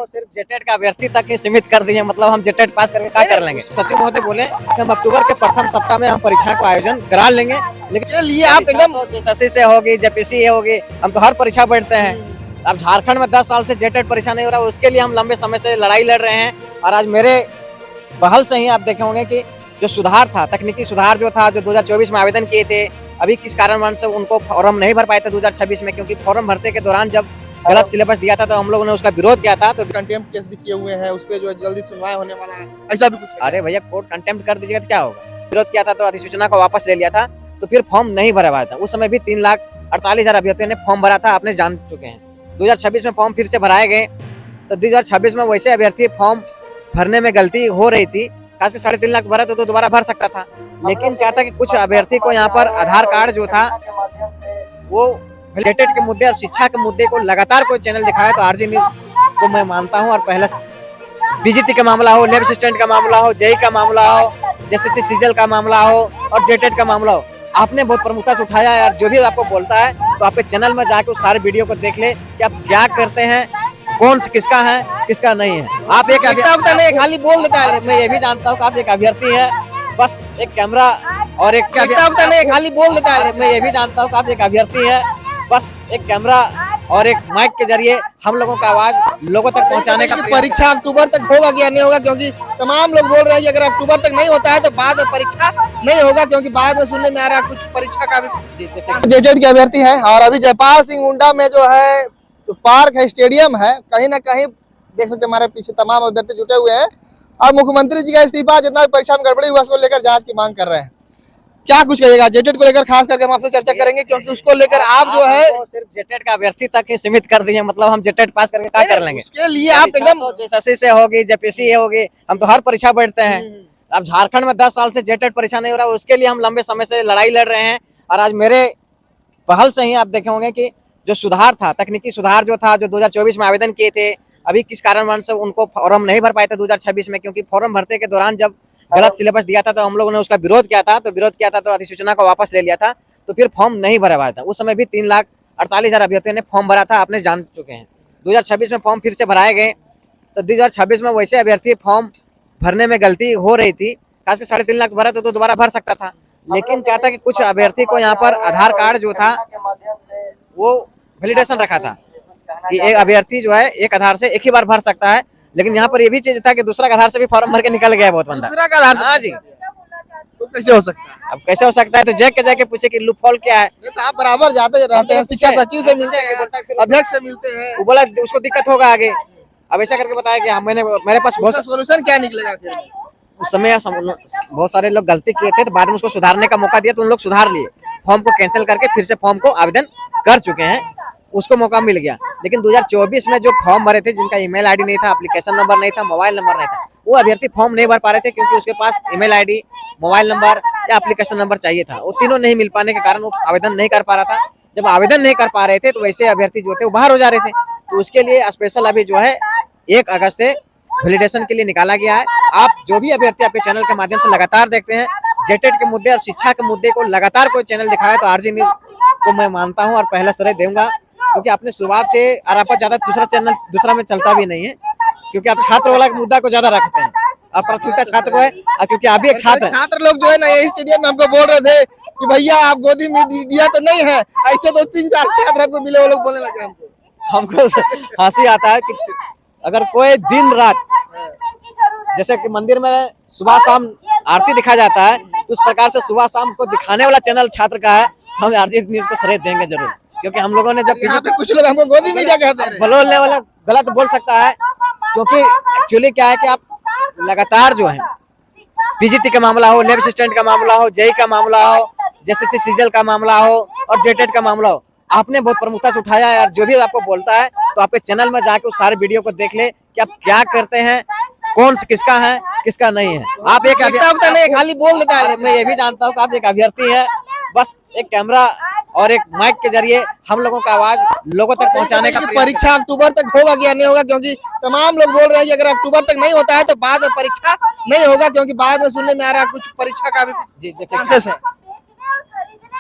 सिर्फ जेटेट का अभ्यर्थी तक ही सीमित कर दिए। मतलब हम जेटेट पास करके क्या कर लेंगे। सचिव महोदय बोले कि हम अक्टूबर के प्रथम सप्ताह में हम परीक्षा का आयोजन करा लेंगे, लेकिन ये आप एकदम एसएससी से होगी, जेपीसी होगी, हम तो हर परीक्षा बैठते हैं। अब झारखंड में 10 साल से जेटेट परीक्षा नहीं हो रहा, उसके लिए हम लंबे समय से लड़ाई लड़ रहे हैं। और आज मेरे पहल से ही आप देखे होंगे कि जो सुधार था, तकनीकी सुधार जो था, जो 2024 में आवेदन किए थे, अभी किस कारणवश से उनको फॉर्म नहीं भर पाए थे 2026 में, क्योंकि फॉर्म भरते के दौरान जब गलत सिलेबस दिया था तो हम लोगों ने उसका विरोध किया था। तो कंटेम्प्ट केस भी किए हुए हैं, उस पे जो है जल्दी सुनवाई होने वाला है, ऐसा भी कुछ है? अरे भैया, कोर्ट कंटेम्प्ट कर दीजिएगा तो क्या होगा। विरोध किया था तो अधिसूचना को वापस ले लिया था, तो फिर फॉर्म नहीं भरा हुआ था। उस समय भी 3,48,000 अभ्यर्थियों ने फॉर्म भरा था, आपने जान चुके हैं। 2026 में फॉर्म फिर से भराए गए, तो 2026 में वैसे अभ्यर्थी फॉर्म भरने में गलती हो रही थी, खासकर 3.5 लाख भरा तो दोबारा भर सकता था। लेकिन क्या था कि कुछ अभ्यर्थी को यहाँ पर आधार कार्ड जो था वो रिलेटेड के मुद्दे और शिक्षा के मुद्दे को लगातार कोई चैनल दिखाया, तो आरजी न्यूज को मैं मानता हूँ। और पहले बीजीटी का मामला हो, लैब असिस्टेंट का मामला हो, जेई का मामला हो, जेसीसी सीजल का मामला हो और जेटेट का मामला हो, आपने बहुत प्रमुखता से उठाया है। और जो भी आपको बोलता है तो आपके चैनल में जाके उस सारे वीडियो को देख ले कि आप क्या करते हैं, कौन किसका है, किसका नहीं है। आप एक अभ्यर्थी नहीं, खाली बोल देता है। मैं ये भी जानता हूँ कि आप एक अभ्यर्थी है, बस एक कैमरा और एक नहीं, खाली बोल देता है। मैं ये भी जानता हूँ कि आप एक अभ्यर्थी है, बस एक कैमरा और एक माइक के जरिए हम लोगों का आवाज लोगों तक पहुंचाने का। परीक्षा अक्टूबर तक होगा या नहीं होगा, क्योंकि तमाम लोग बोल रहे हैं कि अगर अक्टूबर तक नहीं होता है तो बाद में परीक्षा नहीं होगा, क्योंकि बाद में सुनने में आ रहा है कुछ परीक्षा का भी। जेटेट के अभ्यर्थी है और अभी जयपाल सिंह मुंडा में जो है जो पार्क है, स्टेडियम है, कहीं ना कहीं देख सकते हैं हमारे पीछे तमाम अभ्यर्थी जुटे हुए हैं और मुख्यमंत्री जी का इस्तीफा जितना भी परीक्षा में गड़बड़ी हुआ उसको लेकर जांच की मांग कर रहे हैं। क्या कुछ कहिएगा जेटेट को लेकर, खास करके हम आपसे चर्चा करेंगे, क्योंकि उसको लेकर आप जो है सिर्फ जेटेट का अभ्यर्थी तक ही सीमित कर दिए। मतलब हम जेटेट पास करके क्या कर लेंगे। उसके लिए आप एकदम एसएससी से होगी, जेपीसी होगी, हम तो हर परीक्षा बैठते हैं। अब झारखंड में 10 साल से जेटेट परीक्षा नहीं हो रहा, उसके लिए हम लंबे समय से लड़ाई लड़ रहे हैं। और आज मेरे पहल से ही आप देखे होंगे कि जो सुधार था, तकनीकी सुधार जो था, जो 2024 में आवेदन किए थे, अभी किस कारणवश से उनको फॉर्म नहीं भर पाए थे 2026 में, क्योंकि फॉर्म भरते के दौरान जब गलत सिलेबस दिया था तो हम लोगों ने उसका विरोध किया था। तो अधिसूचना को वापस ले लिया था, तो फिर फॉर्म नहीं भरा हुआ था। उस समय भी 3,48,000 अभ्यर्थियों ने फॉर्म भरा था, आपने जान चुके हैं। 2026 में फॉर्म फिर से भराए गए, तो 2026 में वैसे अभ्यर्थी फॉर्म भरने में गलती हो रही थी, खासकर 3.5 लाख भरा तो दोबारा भर सकता था। लेकिन क्या था कि कुछ अभ्यर्थी को यहाँ पर आधार कार्ड जो था वो वैलिडेशन रखा था कि एक अभ्यर्थी जो है एक आधार से एक ही बार भर सकता है। लेकिन यहाँ पर ये भी चीज था कि दूसरा आधार से भी फॉर्म भर के निकल गया बहुत बंदा। दूसरा का आधार से? हाँ जी। तो कैसे हो सकता है? अब कैसे हो सकता है, तो जाके पूछे कि लूप होल क्या है। तो आप बराबर जाते रहते हैं, शिक्षा सचिव से मिलते हैं, अध्यक्ष से मिलते हैं, वो बोला उसको दिक्कत होगा आगे। अब ऐसा करके बताया कि मेरे पास बहुत सोल्यूशन क्या निकलेगा? उस समय बहुत सारे लोग गलती किए थे, तो बाद में उसको सुधारने का मौका दिया तो उन लोग सुधार लिए, फॉर्म को कैंसिल करके फिर से फॉर्म को आवेदन कर चुके हैं, उसको मौका मिल गया। लेकिन 2024 में जो फॉर्म भरे थे, जिनका ईमेल आईडी नहीं था, एप्लीकेशन नंबर नहीं था, मोबाइल नंबर नहीं था, वो अभ्यर्थी फॉर्म नहीं भर पा रहे थे, क्योंकि उसके पास ईमेल आईडी, मोबाइल नंबर या एप्लीकेशन नंबर चाहिए था। वो तीनों नहीं मिल पाने के कारण वो आवेदन नहीं कर पा रहा था। जब आवेदन नहीं कर पा रहे थे तो वैसे अभ्यर्थी जो थे वो बाहर हो जा रहे थे। तो उसके लिए स्पेशल अभी जो है 1 अगस्त से वैलिडेशन के लिए निकाला गया है। आप जो भी अभ्यर्थी आपके चैनल के माध्यम से लगातार देखते हैं, जेटेट के मुद्दे और शिक्षा के मुद्दे को लगातार कोई चैनल दिखाया, तो आरजी न्यूज को मैं मानता हूं और पहला श्रेय दूंगा, क्योंकि आपने शुरुआत से और आपका ज्यादा दूसरा में चलता भी नहीं है, क्योंकि आप छात्र वाला मुद्दा को ज्यादा रखते हैं और प्राथमिकता छात्र को है। और क्योंकि आप भी एक छात्र लोग जो है ना, ये स्टेडियम में हमको बोल रहे थे कि भैया आप गोदी में दिया तो नहीं है, ऐसे 2-3-4 छात्र आपको मिले, वो लोग बोलने लगे हमको हंसी आता है कि अगर कोई दिन रात, जैसे कि मंदिर में सुबह शाम आरती दिखाया जाता है, तो उस प्रकार से सुबह शाम को दिखाने वाला चैनल छात्र का है। हम आरजी न्यूज को श्रेय देंगे जरूर, क्योंकि हम लोगों ने जब यहाँ पे कुछ लोग हमको गोदी मीडिया कहते हैं, बोलने वाला गलत बोल सकता है, क्योंकि एक्चुअली क्या है कि आप लगातार जो है बीजीटी का मामला हो, लैब असिस्टेंट का मामला हो, जेई का मामला हो, जेसीसी सीजल का मामला हो और जेटेट का मामला हो, आपने बहुत प्रमुखता से उठाया है। और जो भी आपको बोलता है तो आपके चैनल में जाके उस सारे वीडियो को देख ले कि आप क्या करते हैं, कौन किसका है, किसका नहीं है। आप एक अभ्यर्थी नहीं, खाली बोल देता है। मैं ये भी जानता हूँ कि आप एक अभ्यर्थी है, बस एक कैमरा और एक माइक के जरिए हम लोगों का आवाज लोगों तक पहुंचाने का। परीक्षा अक्टूबर तक होगा या नहीं होगा, क्योंकि तमाम लोग बोल रहे हैं कि अगर अक्टूबर तक नहीं होता है तो बाद में परीक्षा नहीं होगा, क्योंकि बाद में सुनने में आ रहा है कुछ परीक्षा का भी चांसेस है।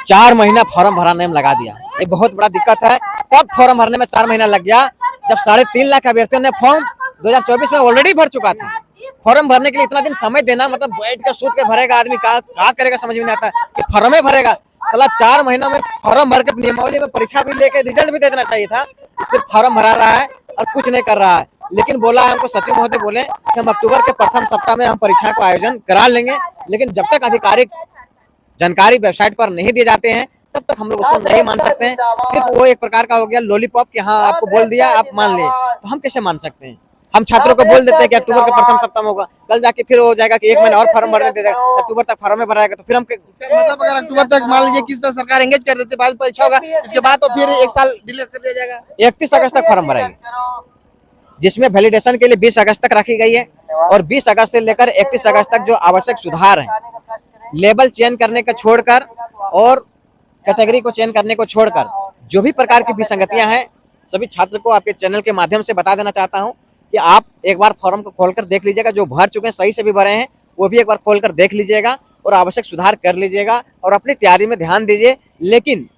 4 महीना फॉर्म भराने में लगा दिया, ये बहुत बड़ा दिक्कत है। तब फॉर्म भरने में 4 महीना लग गया, जब 3.5 लाख अभ्यर्थियों ने फॉर्म 2024 में ऑलरेडी भर चुका था। फॉर्म भरने के लिए इतना दिन समय देना, मतलब बैठ कर सूत के भरेगा आदमी, क्या करेगा समझ में नहीं आता कि फॉर्म में भरेगा। साला 4 महीनों में फॉर्म भर के नियमावली में परीक्षा भी लेके रिजल्ट भी दे देना चाहिए था। सिर्फ फॉर्म भरा रहा है और कुछ नहीं कर रहा है। लेकिन बोला हमको सचिव महोदय बोले कि हम अक्टूबर के प्रथम सप्ताह में हम परीक्षा का आयोजन करा लेंगे, लेकिन जब तक आधिकारिक जानकारी वेबसाइट पर नहीं दिए जाते हैं तब तक हम लोग उसको नहीं मान सकते हैं। सिर्फ वो एक प्रकार का हो गया लॉलीपॉप कि हाँ आपको बोल दिया आप मान लिए, तो हम कैसे मान सकते हैं। हम छात्रों को बोल देते हैं कि अक्टूबर के प्रथम सप्ताह में होगा, कल जाके फिर हो जाएगा कि 1 महीना और फॉर्म भरने दे देगा, अक्टूबर तक फॉर्म में भराएगा, तो फिर हम मतलब अगर अक्टूबर तक मान लीजिए किस तरह सरकार एंगेज कर देते, बाद में परीक्षा होगा, इसके बाद तो फिर 1 साल डिले कर दिया जाएगा। 31 अगस्त तक फॉर्म भराएंगे, जिसमें वैलिडेशन के लिए 20 अगस्त तक रखी गई है। और 20 अगस्त से लेकर 31 अगस्त तक जो आवश्यक सुधार है, लेबल चयन करने का छोड़कर और कैटेगरी को चयन करने को छोड़कर जो भी प्रकार की विसंगतियां हैं, सभी छात्र को आपके चैनल के माध्यम से बता देना चाहता हूं कि आप एक बार फॉर्म को खोलकर देख लीजिएगा। जो भर चुके हैं, सही से भी भरे हैं, वो भी एक बार खोलकर देख लीजिएगा और आवश्यक सुधार कर लीजिएगा और अपनी तैयारी में ध्यान दीजिए, लेकिन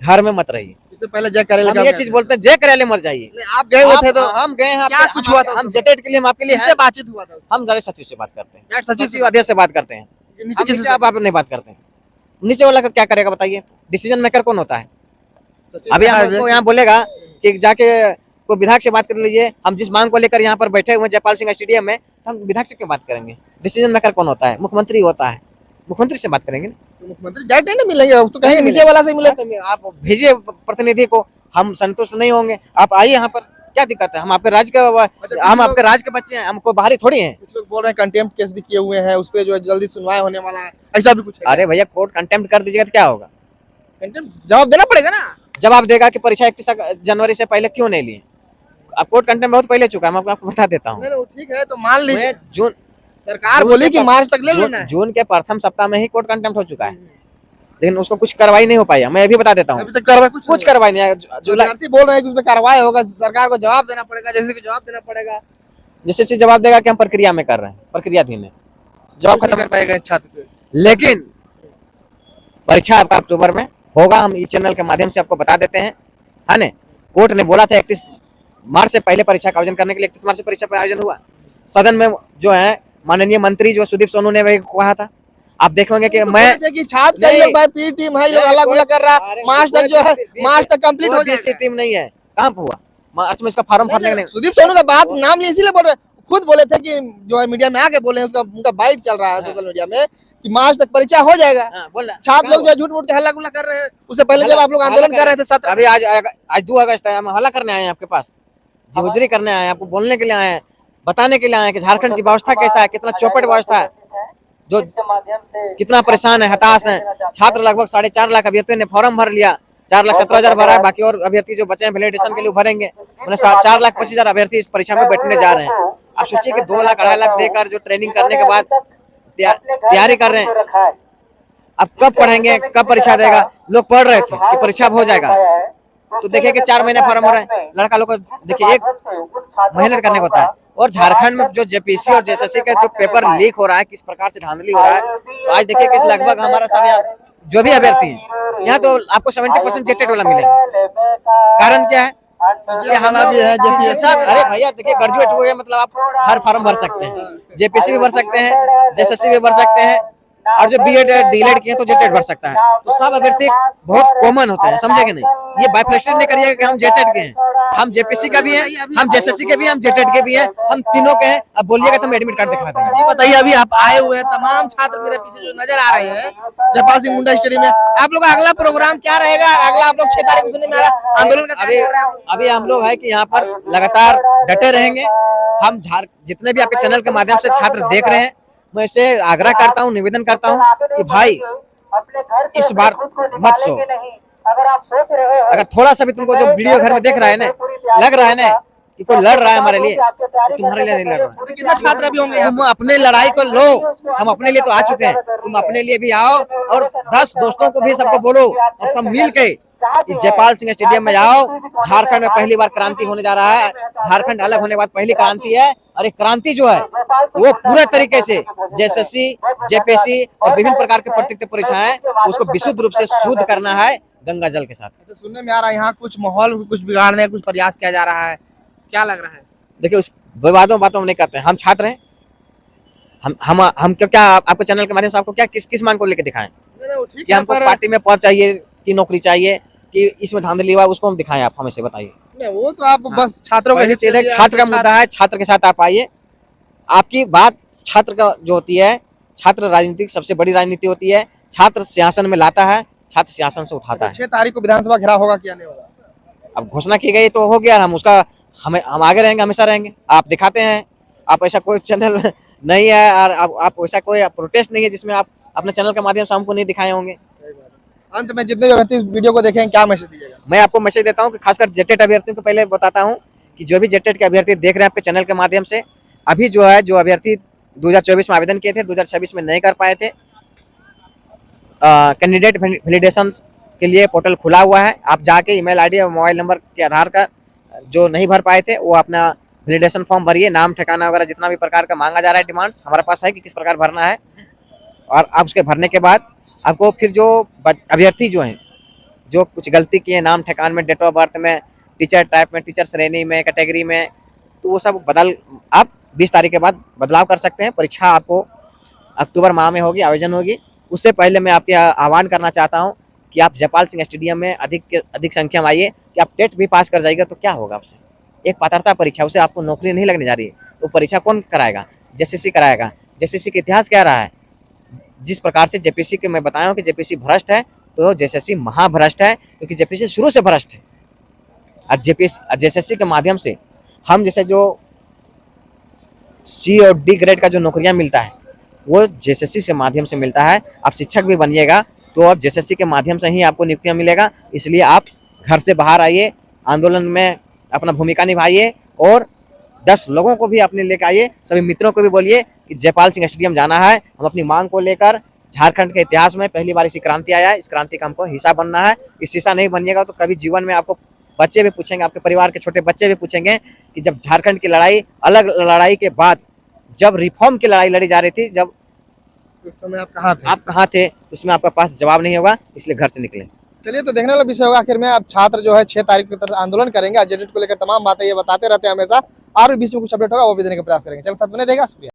घर में मत रहिए। इससे पहले जय कार्यालय हम ये चीज बोलते हैं, जय कार्यालय मत जाइए। आप गए हुए थे तो हम गए हैं, क्या कुछ हुआ था? हम जेटेट के लिए हम आपके लिए किससे बातचीत हुआ था? हम जाने सचिव से बात करते हैं, सचिव सचिव अध्यक्ष से बात करते हैं। नीचे किसी से आप नहीं बात करते हैं, नीचे वाला का क्या करेगा बताइए। डिसीजन मेकर कौन होता है? अभी हमको यहाँ बोलेगा कि जाके कोई विधायक से बात कर लीजिए। हम जिस मांग को लेकर यहाँ पर बैठे हुए जयपाल सिंह स्टेडियम में, तो हम विधायक से क्यों बात करेंगे? डिसीजन मेकर कौन होता है? मुख्यमंत्री होता है, मुख्यमंत्री से बात करेंगे। मुख्यमंत्री डायरेक्ट नहीं मिलेंगे, तो कहेंगे नीचे वाला से मिले। आप भेजिए प्रतिनिधि को, हम संतुष्ट नहीं होंगे। आप आइए यहाँ पर, क्या दिक्कत है? हम आपके राज्य के बच्चे हैं, हमको बाहरी थोड़ी हैं। कुछ लोग बोल रहे हैं कंटेम्प्ट केस भी किए हुए हैं, उस पे जो है जल्दी सुनवाई होने वाला है, ऐसा भी कुछ है। अरे भैया, कोर्ट कंटेम्प्ट कर दीजिएगा तो क्या होगा? कंटेम्प्ट जवाब देना पड़ेगा ना। जवाब देगा कि परीक्षा 31 जनवरी से पहले क्यों नहीं लिए। अब कोर्ट कंटेम्प्ट बहुत पहले चुका है, मैं आपको बता देता हूँ। ठीक है, तो मान लीजिए जून सरकार बोली कि मार्च तक ले लेना है। जून के प्रथम सप्ताह में ही कोर्ट कंटेम्प्ट हो चुका है, लेकिन उसको कुछ कार्रवाई नहीं हो पाई है। मैं अभी बता देता हूँ, अभी तक कार्रवाई कुछ कार्रवाई नहीं है। विद्यार्थी बोल रहे हैं कि उसमें कार्रवाई होगा, सरकार को जवाब देना पड़ेगा, जैसे कि जवाब देना पड़ेगा। जैसे जवाब देगा कि हम प्रक्रिया में कर रहे हैं, प्रक्रियाधीन है, जवाब खत्म कर पाएगा छात्र। लेकिन परीक्षा आपका अक्टूबर में होगा। हम इस चैनल के माध्यम से आपको बता देते हैं, है ना। कोर्ट ने बोला था 31 मार्च से पहले परीक्षा का आयोजन करने के लिए, 31 मार्च से परीक्षा का आयोजन हुआ। सदन में जो है माननीय मंत्री जो सुदीप सोनू ने वही कहा था। आप देखेंगे कि मैं कि छात्र पी टीम है, अलग अलग कर रहा है। मार्च तक जो है, मार्च तक कंप्लीट हो जाएगी। टीम नहीं है, कहाँ पे हुआ मार्च में इसका फॉर्म भरने का नहीं। सुदीप सोनू का बात नाम लिए इसीलिए बोल रहे, खुद बोले थे कि जो है मीडिया में आके बोले हैं, उसका उनका बाइट चल रहा है सोशल मीडिया में कि मार्च तक परीक्षा हो जाएगा। छात्र लोग जो झूठ मूठ के हल्ला गुल्ला कर रहे हैं। उससे पहले जब आप लोग आंदोलन कर रहे थे 17 अभी आज 2 अगस्त है, हम हल्ला करने आए हैं आपके पास, हुजरी करने आए हैं, आपको बोलने के लिए आए हैं, बताने के लिए आए हैं कि झारखंड की व्यवस्था कैसा है, कितना चौपट व्यवस्था है, जो कितना परेशान है, हताश है। छात्र लगभग 4.5 लाख अभ्यर्थियों ने फॉर्म भर लिया, 4,17,000 भरा है, बाकी और अभ्यर्थी जो बचे हैं वैलिडेशन के लिए भरेंगे। 4,25,000 अभ्यर्थी इस परीक्षा में बैठने जा रहे हैं। आप सोचिए कि 2 लाख 2.5 लाख देकर जो ट्रेनिंग करने के बाद तैयारी कर रहे हैं, अब कब पढ़ेंगे, कब परीक्षा देगा। लोग पढ़ रहे थे कि परीक्षा हो जाएगा, तो देखिए कि 4 महीने फॉर्म हो रहा है। लड़का लोग को देखिए, एक मेहनत करने को होता है। और झारखंड में जो जेपीसी और जेएसएससी का जो पेपर लीक हो रहा है, किस प्रकार से धांधली हो रहा है, तो आज देखिए कि लगभग हमारा सब जो भी अभ्यर्थी है यहाँ, तो आपको 70% जेटेड वाला मिलेगा। कारण क्या है? अरे भैया देखिए, ग्रेजुएट हुए मतलब आप हर फॉर्म भर सकते हैं, जेपीसी भी भर सकते हैं, जेएसएससी भी भर सकते हैं, और जो बीएड डीएलएड किए तो जेटेड भर सकता है। तो सब अभ्यर्थी बहुत कॉमन होते हैं, समझे कि नहीं। ये बाइफरेक्शन नहीं करिएगा कि हम जेटेड के हैं, हम जेपीसी के भी हैं, हम जेएसएससी के भी हैं, हम जेटेड के भी हैं, हम तीनों के हैं। अब बोलिएगा तो हम एडमिट कार्ड दिखा देंगे। बताइए, अभी आप आए हुए हैं, तमाम छात्र मेरे पीछे जो नजर आ रहे हैं जयपाल सिंह मुंडा स्टेडियम में, आप लोग का अगला प्रोग्राम क्या रहेगा? अगला आप लोग 6 तारीख को सुनने में आ रहा है आंदोलन का। अभी हम लोग है कि यहाँ पर लगातार डटे रहेंगे। हम जितने भी आपके चैनल के माध्यम से छात्र देख रहे हैं, मैं इसे आग्रह करता हूँ, निवेदन करता हूँ कि भाई इस बार मत सो। अगर थोड़ा सा भी तुमको जो वीडियो घर में देख रहा है ना, लग रहा है ना कि कोई लड़ रहा है हमारे लिए, तो तुम्हारे लिए नहीं लड़ रहा है। कितना छात्र भी होंगे, तुम अपने लड़ाई को लो। हम अपने लिए तो आ चुके हैं, तुम अपने लिए भी आओ और 10 दोस्तों को भी सबको बोलो और सब मिल के जयपाल सिंह स्टेडियम में आओ। झारखंड में पहली बार क्रांति होने जा रहा है। झारखंड अलग होने के बाद पहली क्रांति है, और ये क्रांति जो है वो पूरे तरीके से जेएसएससी, जेपीएससी और विभिन्न प्रकार की प्रतियोगिता परीक्षाएं उसको विशुद्ध रूप से शुद्ध करना है गंगा जल के साथ। सुनने में आ रहा है यहाँ कुछ माहौल कुछ बिगाड़ने कुछ प्रयास किया जा रहा है, क्या लग रहा है? देखिए उस विवादों बातों में नहीं करते हैं। हम छात्र हैं, हम क्या आपको चैनल के माध्यम से आपको क्या किस मांग को लेकर दिखाएं नहीं, वो ठीक कि है, हमको पर पार्टी में पद चाहिए कि नौकरी चाहिए कि इसमें धांधली हुआ, उसको हम दिखाएं? आप हमें से बताइए। नहीं, वो तो आप हाँ। बस छात्रों का पहली हित चीज के है, लिए छात्र का आप मुद्दा है, छात्र के साथ आप आइए। आपकी बात छात्र का जो होती है, छात्र राजनीति सबसे बड़ी राजनीति होती है। छात्र सिंहासन में लाता है, छात्र सिंहासन से उठाता है। 6 तारीख को विधानसभा घेराव होगा क्या नहीं होगा? अब घोषणा की गई तो हो गया, हम उसका हम आगे रहेंगे, हमेशा रहेंगे। आप दिखाते हैं, आप ऐसा कोई चैनल नहीं है और आप वैसा कोई प्रोटेस्ट नहीं है जिसमें आप अपने चैनल के माध्यम से हमको नहीं दिखाए होंगे। अंत में जितने भी अभ्यर्थी इस वीडियो को देखें, क्या मैसेज दीजिएगा? मैं आपको मैसेज देता हूं कि खासकर जेटेट अभ्यर्थियों को पहले बताता हूं कि जो भी जेटेट के अभ्यर्थी देख रहे हैं आपके चैनल के माध्यम से, अभी जो है जो अभ्यर्थी 2024 में आवेदन किए थे, 2026 में नहीं कर पाए थे, कैंडिडेट वैलिडेशन के लिए पोर्टल खुला हुआ है। आप जाके ईमेल आईडी और मोबाइल नंबर के आधार का जो नहीं भर पाए थे वो अपना वैलिडेशन फॉर्म भरिए। नाम ठिकाना वगैरह जितना भी प्रकार का मांगा जा रहा है, डिमांड्स हमारे पास है कि किस प्रकार भरना है। और आप उसके भरने के बाद आपको फिर जो अभ्यर्थी जो हैं जो कुछ गलती किए नाम ठिकान में, डेट ऑफ बर्थ में, टीचर टाइप में, टीचर श्रेणी में, कैटेगरी में, तो वो सब आप 20 तारीख के बाद बदलाव कर सकते हैं। परीक्षा आपको अक्टूबर माह में होगी, आयोजन होगी। उससे पहले मैं आपके आह्वान करना चाहता हूं कि आप जयपाल सिंह स्टेडियम में अधिक संख्या में आइए। कि आप टेट भी पास कर जाएगा तो क्या होगा आपसे? एक पात्रता परीक्षा, उसे आपको नौकरी नहीं लगने जा रही है, तो परीक्षा कौन कराएगा? जेसीसी कराएगा। जेसीसी का इतिहास क्या रहा है? जिस प्रकार से जेपीसी के मैं बताया हूँ कि जेपीसी भ्रष्ट है, तो जेसीसी महाभ्रष्ट है, क्योंकि जेपीसी शुरू से भ्रष्ट है। और जेसीसी के माध्यम से हम जैसे जो सी और डी ग्रेड का जो नौकरियां मिलता है वो जेसीसी से माध्यम से मिलता है। आप शिक्षक भी बनिएगा तो अब जेसीसी के माध्यम से ही आपको नियुक्तियां मिलेगा। इसलिए आप घर से बाहर आइए, आंदोलन में अपना भूमिका निभाइए और 10 लोगों को भी अपने लेकर आइए। सभी मित्रों को भी बोलिए कि जयपाल सिंह स्टेडियम जाना है। हम अपनी मांग को लेकर, झारखंड के इतिहास में पहली बार ऐसी क्रांति आया है, इस क्रांति का हमको हिस्सा बनना है। इस हिस्सा नहीं बनिएगा तो कभी जीवन में आपको बच्चे भी पूछेंगे, आपके परिवार के छोटे बच्चे भी पूछेंगे कि जब झारखंड की लड़ाई, अलग लड़ाई के बाद जब रिफॉर्म की लड़ाई लड़ी जा रही थी, जब उस समय आप कहाँ थे? आप कहाँ थे, तो उसमें आपके पास जवाब नहीं होगा, इसलिए घर से निकले। चलिए, तो देखने वाला विषय होगा आखिर में। अब छात्र जो है 6 तारीख की तरफ आंदोलन करेंगे, जेटेट को लेकर तमाम बातें ये बताते रहते हैं हमेशा, और बीच में कुछ अपडेट होगा वो भी देने का प्रयास करेंगे। चल साथ बने रहेगा, शुक्रिया।